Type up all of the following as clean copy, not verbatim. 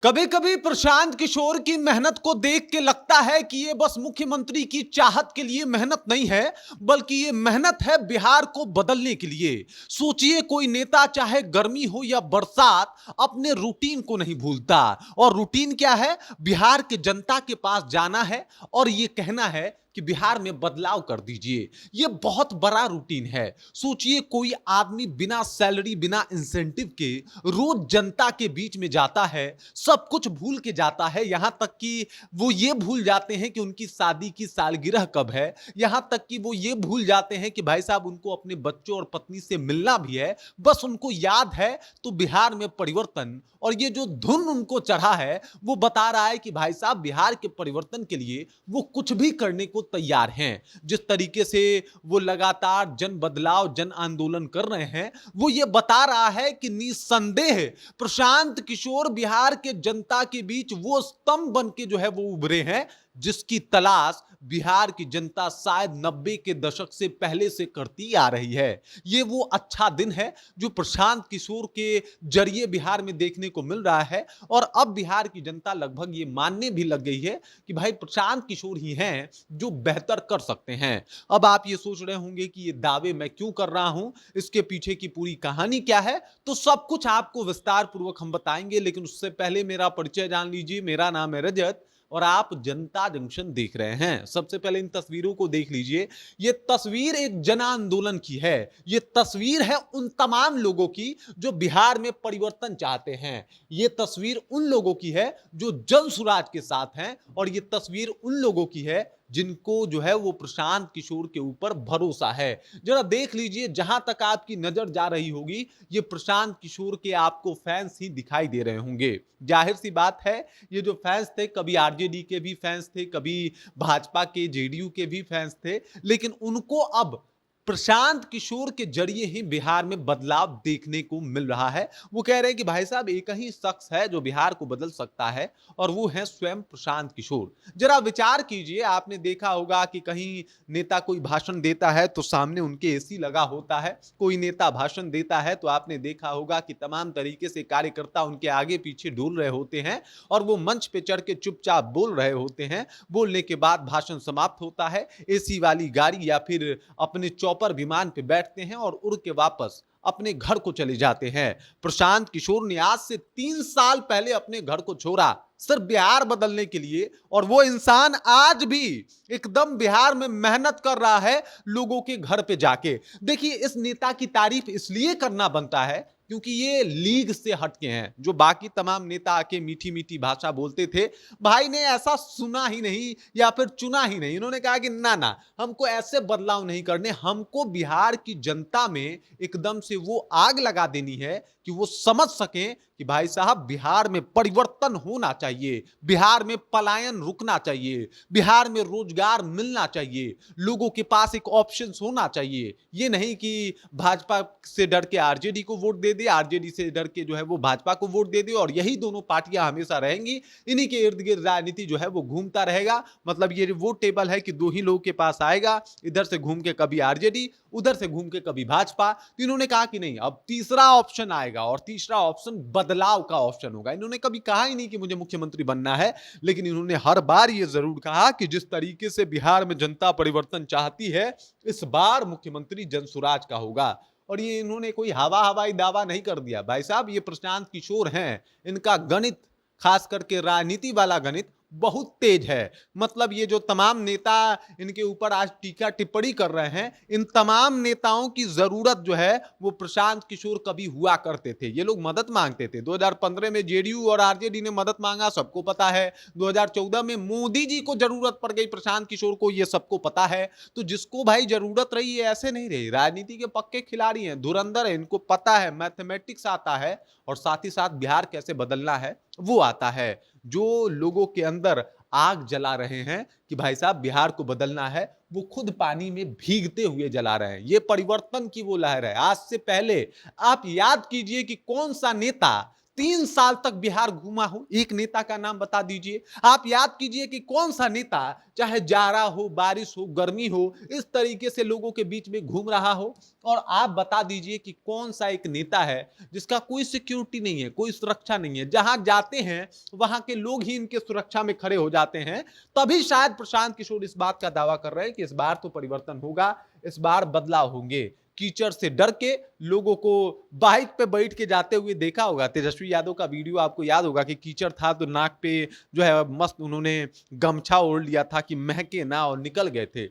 कभी कभी प्रशांत किशोर की मेहनत को देख के लगता है कि ये बस मुख्यमंत्री की चाहत के लिए मेहनत नहीं है, बल्कि ये मेहनत है बिहार को बदलने के लिए। सोचिए, कोई नेता चाहे गर्मी हो या बरसात, अपने रूटीन को नहीं भूलता। और रूटीन क्या है? बिहार के जनता के पास जाना है और ये कहना है कि बिहार में बदलाव कर दीजिए। ये बहुत बड़ा रूटीन है। सोचिए, कोई आदमी बिना सैलरी, बिना इंसेंटिव के रोज जनता के बीच में जाता है, सब कुछ भूल के जाता है। यहां तक कि वो ये भूल जाते हैं कि उनकी शादी की सालगिरह कब है। यहां तक कि वो ये भूल जाते हैं कि भाई साहब, उनको अपने बच्चों और पत्नी से मिलना भी है। बस उनको याद है तो बिहार में परिवर्तन। और ये जो धुन उनको चढ़ा है, वो बता रहा है कि भाई साहब, बिहार के परिवर्तन के लिए वो कुछ भी करने को तैयार हैं। जिस तरीके से वो लगातार जन बदलाव, जन आंदोलन कर रहे हैं, वो ये बता रहा है कि निस्संदेह प्रशांत किशोर बिहार के जनता के बीच वो स्तंभ बन के जो है वो उभरे हैं, जिसकी तलाश बिहार की जनता शायद 90 के दशक से पहले से करती आ रही है। ये वो अच्छा दिन है जो प्रशांत किशोर के जरिए बिहार में देखने को मिल रहा है। और अब बिहार की जनता लगभग ये मानने भी लग गई है कि भाई प्रशांत किशोर ही हैं जो बेहतर कर सकते हैं। अब आप ये सोच रहे होंगे कि ये दावे मैं क्यों कर रहा हूं, इसके पीछे की पूरी कहानी क्या है, तो सब कुछ आपको विस्तार पूर्वक हम बताएंगे। लेकिन उससे पहले मेरा परिचय जान लीजिए। मेरा नाम है रजत और आप जनता जंक्शन देख रहे हैं। सबसे पहले इन तस्वीरों को देख लीजिए। ये तस्वीर एक जन आंदोलन की है। ये तस्वीर है उन तमाम लोगों की जो बिहार में परिवर्तन चाहते हैं। ये तस्वीर उन लोगों की है जो जन सुराज के साथ हैं। और ये तस्वीर उन लोगों की है जिनको जो है वो प्रशांत किशोर के ऊपर भरोसा है। जरा देख लीजिए, जहां तक आपकी नजर जा रही होगी, ये प्रशांत किशोर के आपको फैंस ही दिखाई दे रहे होंगे। जाहिर सी बात है, ये जो फैंस थे, कभी आरजेडी के भी फैंस थे, कभी भाजपा के, जेडीयू के भी फैंस थे, लेकिन उनको अब प्रशांत किशोर के जरिए ही बिहार में बदलाव देखने को मिल रहा है। वो कह रहे हैं कि भाई साहब, एक ही शख्स है जो बिहार को बदल सकता है और वो है स्वयं प्रशांत किशोर। जरा विचार कीजिए, आपने देखा होगा कि कहीं नेता कोई भाषण देता है तो सामने उनके एसी लगा होता है। कोई नेता भाषण देता है तो आपने देखा होगा कि तमाम तरीके से कार्यकर्ता उनके आगे पीछे डोल रहे होते हैं और वो मंच पे चढ़ के चुपचाप बोल रहे होते हैं। बोलने के बाद भाषण समाप्त होता है, एसी वाली गाड़ी या फिर अपने चौपर विमान पे बैठते हैं और उड़ के वापस अपने घर को चले जाते हैं। प्रशांत किशोर ने आज से 3 साल पहले अपने घर को छोड़ा सिर्फ बिहार बदलने के लिए। और वो इंसान आज भी एकदम बिहार में मेहनत कर रहा है, लोगों के घर पे जाके। देखिए, इस नेता की तारीफ इसलिए करना बनता है क्योंकि ये लीग से हटके हैं। जो बाकी तमाम नेता आके मीठी मीठी भाषा बोलते थे, भाई ने ऐसा सुना ही नहीं या फिर चुना ही नहीं। इन्होंने कहा कि ना ना, हमको ऐसे बदलाव नहीं करने, हमको बिहार की जनता में एकदम से वो आग लगा देनी है कि वो समझ सकें कि भाई साहब, बिहार में परिवर्तन होना चाहिए, बिहार में पलायन रुकना चाहिए, बिहार में रोजगार मिलना चाहिए, लोगों के पास एक ऑप्शन होना चाहिए। ये नहीं कि भाजपा से डर के आरजेडी को वोट दे दे, आरजेडी से डर के जो है वो भाजपा को वोट दे दे और यही दोनों पार्टियां हमेशा रहेंगी। इन्हीं के इर्द गिर्द राजनीति जो है वो घूमता रहेगा। मतलब ये वो टेबल है कि दो ही लोगों के पास आएगा, इधर से घूम के कभी आरजेडी, उधर से घूम के कभी भाजपा। तो इन्होंने कहा कि नहीं, अब तीसरा ऑप्शन आएगा और तीसरा ऑप्शन बदलाव का ऑप्शन होगा। इन्होंने कभी कहा ही नहीं कि मुझे मुख्यमंत्री बनना है, लेकिन इन्होंने हर बार यह जरूर कहा कि जिस तरीके से बिहार में जनता परिवर्तन चाहती है, इस बार मुख्यमंत्री जनसुराज का होगा। और ये इन्होंने कोई हवाई दावा नहीं कर दिया। भाई साहब, ये प्रशांत किशोर हैं, इनका गणित, खास करके राजनीति वाला गणित बहुत तेज है। मतलब ये जो तमाम नेता इनके ऊपर आज टीका टिप्पणी कर रहे हैं, इन तमाम नेताओं की जरूरत जो है वो प्रशांत किशोर कभी हुआ करते थे। ये लोग मदद मांगते थे। 2015 में जेडीयू और आरजेडी ने मदद मांगा, सबको पता है। 2014 में मोदी जी को जरूरत पड़ गई प्रशांत किशोर को, ये सबको पता है। तो जिसको भाई जरूरत रही है, ऐसे नहीं रही। राजनीति के पक्के खिलाड़ी हैं, धुरंधर है, इनको पता है, मैथमेटिक्स आता है और साथ ही साथ बिहार कैसे बदलना है वो आता है। जो लोगों के अंदर आग जला रहे हैं कि भाई साहब, बिहार को बदलना है, वो खुद पानी में भीगते हुए जला रहे हैं। ये परिवर्तन की वो लहर है। आज से पहले आप याद कीजिए कि कौन सा नेता 3 साल तक बिहार घूमा हो, एक नेता का नाम बता दीजिए। आप याद कीजिए कि कौन सा नेता, चाहे जाड़ा हो, बारिश हो, गर्मी हो, इस तरीके से लोगों के बीच में घूम रहा हो। और आप बता दीजिए कि कौन सा एक नेता है जिसका कोई सिक्योरिटी नहीं है, कोई सुरक्षा नहीं है, जहां जाते हैं वहां के लोग ही इनके सुरक्षा में खड़े हो जाते हैं। तभी शायद प्रशांत किशोर इस बात का दावा कर रहे हैं कि इस बार तो परिवर्तन होगा, इस बार बदलाव होंगे। कीचड़ से डर के लोगों को बाइक पे बैठ के जाते हुए देखा होगा। तेजस्वी यादव का वीडियो आपको याद होगा कि कीचड़ था तो नाक पे जो है मस्त उन्होंने गमछा ओढ़ लिया था कि महके ना, और निकल गए थे।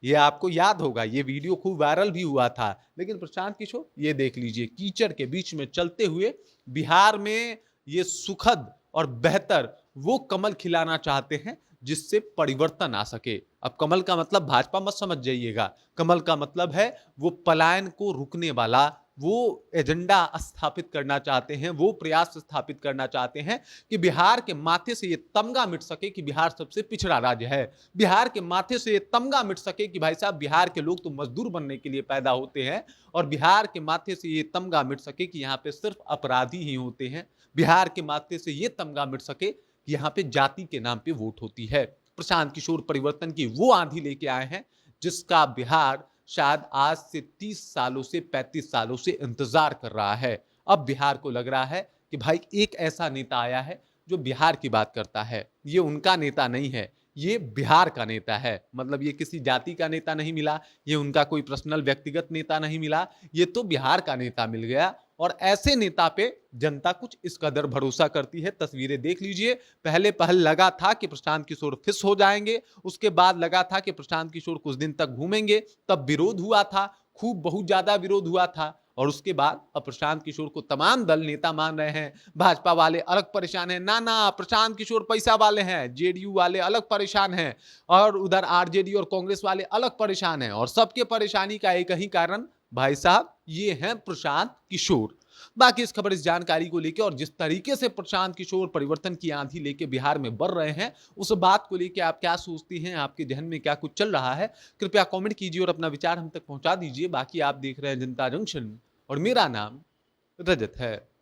ये आपको याद होगा, ये वीडियो खूब वायरल भी हुआ था। लेकिन प्रशांत किशोर ये देख लीजिए, कीचड़ के बीच में चलते हुए बिहार में ये सुखद और बेहतर वो कमल खिलाना चाहते हैं जिससे परिवर्तन आ सके। अब कमल का मतलब भाजपा मत समझ जाइएगा, कमल का मतलब है वो पलायन को रुकने वाला, वो एजेंडा स्थापित करना चाहते हैं, वो प्रयास स्थापित करना चाहते हैं कि बिहार के माथे से ये तमगा मिट सके कि बिहार सबसे पिछड़ा राज्य है। बिहार के माथे से ये तमगा मिट सके कि भाई साहब बिहार के लोग तो मजदूर बनने के लिए पैदा होते हैं, और बिहार के माथे से ये तमगा मिट सके कि यहाँ पे सिर्फ अपराधी ही होते हैं। बिहार के माथे से ये तमगा मिट सके कि यहाँ पे जाति के नाम पे वोट होती है। प्रशांत किशोर परिवर्तन की वो आंधी लेके आए हैं जिसका बिहार शायद आज से 30 सालों से 35 सालों से इंतजार कर रहा है। अब बिहार को लग रहा है कि भाई एक ऐसा नेता आया है जो बिहार की बात करता है। ये उनका नेता नहीं है, ये बिहार का नेता है। मतलब ये किसी जाति का नेता नहीं मिला, ये उनका कोई पर्सनल व्यक्तिगत नेता नहीं मिला, ये तो बिहार का नेता मिल गया। और ऐसे नेता पे जनता कुछ इस कदर भरोसा करती है। तस्वीरें देख लीजिए, पहले पहल लगा था कि प्रशांत किशोर फिस हो जाएंगे, उसके बाद लगा था कि प्रशांत किशोर कुछ दिन तक घूमेंगे, तब विरोध हुआ था, खूब बहुत ज्यादा विरोध हुआ था। और उसके बाद अब प्रशांत किशोर को तमाम दल नेता मान रहे हैं। भाजपा वाले अलग परेशान हैं, ना ना प्रशांत किशोर पैसा वाले हैं, जेडीयू वाले अलग परेशान हैं, और उधर आरजेडी और कांग्रेस वाले अलग परेशान हैं। और सबके परेशानी का एक ही कारण भाई साहब ये हैं प्रशांत किशोर। बाकी इस खबर, इस जानकारी को लेकर और जिस तरीके से प्रशांत किशोर परिवर्तन की आंधी लेके बिहार में बढ़ रहे हैं, उस बात को लेकर आप क्या सोचती हैं, आपके जहन में क्या कुछ चल रहा है, कृपया कमेंट कीजिए और अपना विचार हम तक पहुंचा दीजिए। बाकी आप देख रहे हैं जनता जंक्शन और मेरा नाम रजत है।